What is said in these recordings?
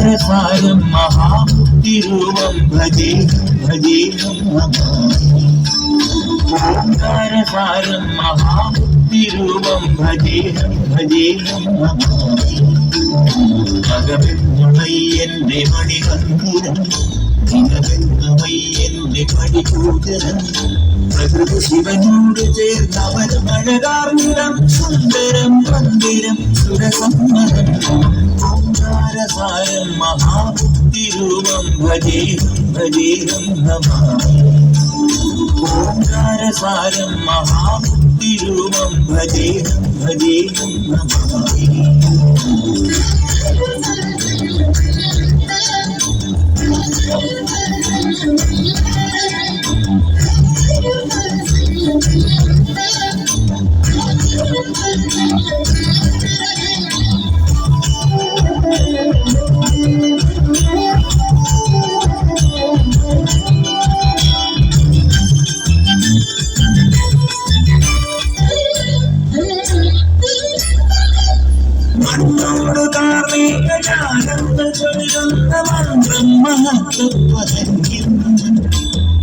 ഓംകാരസാരം മഹാമുക്തിരൂപം ഭജേഹം ഭജേഹം നമാമി. ഓംകാരസാരം മഹാമുക്തിരൂപം ഭജേഹം ഭജേഹം നമാമി. ഭഗവന്മയ്യന്റെ മണിമന്ദിരം ദിനബന്ധമയ്യന്റെ പടിപൂജനം പ്രകൃതി ശിവനോട് ചേർന്നവർ മഴകാർന്നിടം സുന്ദരം മന്ദിരം സുരസമ്മതം. ഓംകാരസാരം മഹാമുക്തിരൂപം ഭജേഹം ഭജേഹം നമാമി. ഓംകാരസാരം മഹാമുക്തിരൂപം ഭജേഹം ഭജേഹം നമാമി. മണ്ണോട് കാർമേഘജാലങ്ങൾ ചൊല്ലുന്ന മന്ത്രം മഹത്വധന്യം.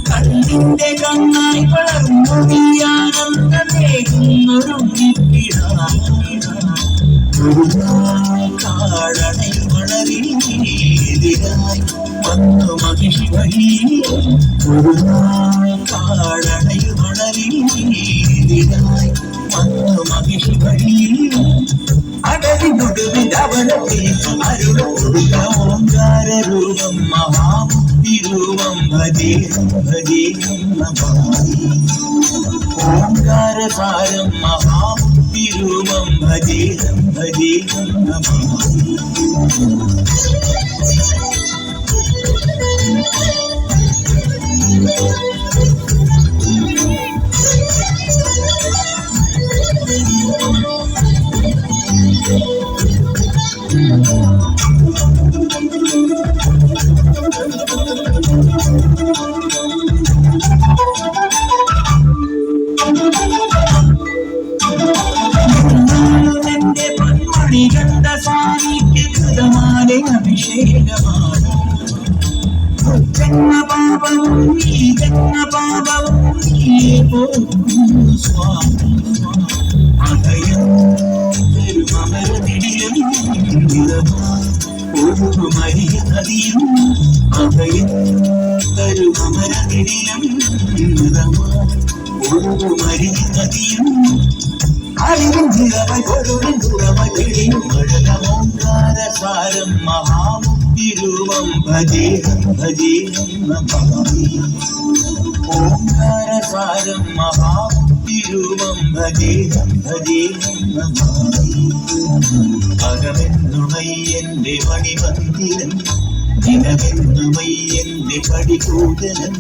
കണ്ണിന്റെ കണ്ണായി വളർന്നു നീ ആനന്ദമേകുന്നൊരുങ്ങിടായി കാടണൈ വളരീതിരായി വന്നു മഹിഷി വഴി. കാടണൈ വളരീതിരായി വന്നു മഹിഷി വഴി. അടരിടുവിധവനത്തിൽ അരുളൊടുക്ക ഓംകാരരൂപം മഹാമുക്തിരൂപം ഭജേഹം ഭജേഹം നമാമി. ഓംകാരസാരം മഹാമുക്തിരൂപം ഭജേഹം ഭജേഹം നമാമി. ണികണ്ട സാന്നിധ്യകൃതമാലെ അഭിഷേകമാണ്. ജന്മപാപവും ഈ ജന്മപാപവും നീയേ പോകുന്നു സ്വാമി. അഭയം തരുമമരനിടിലും ഒരു മരിയ നദിയും. അഭയം തരുമമരനിടിലും ഒരു മരിയ നദിയും. ഓംകാരസാരം മഹാമുക്തിരൂപം ഭജേഹം ഭജേഹം നമാമി. ഓംകാരസാരം മഹാമുക്തിരൂപം ഭജേഹം ഭജേഹം നമാമി. ഭഗവന്മയ്യന്റെ മണിമന്ദിരം ദിനബന്ധമയ്യന്റെ പടിപൂജനം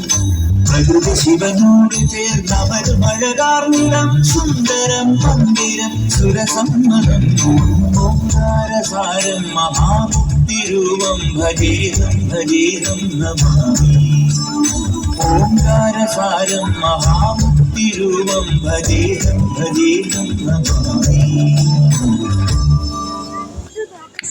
പ്രകൃതി ശിവനോട് ചേർന്നവർ മഴകാർന്നിടം സുന്ദരം മന്ദിരം സുരസമ്മതം. ഓംകാരസാരം മഹാമുക്തിരൂപം ഭജേഹം ഭജേഹം നമാമി. ഓംകാരസാരം മഹാമുക്തിരൂപം ഭജേഹം ഭജേഹം നമാമി.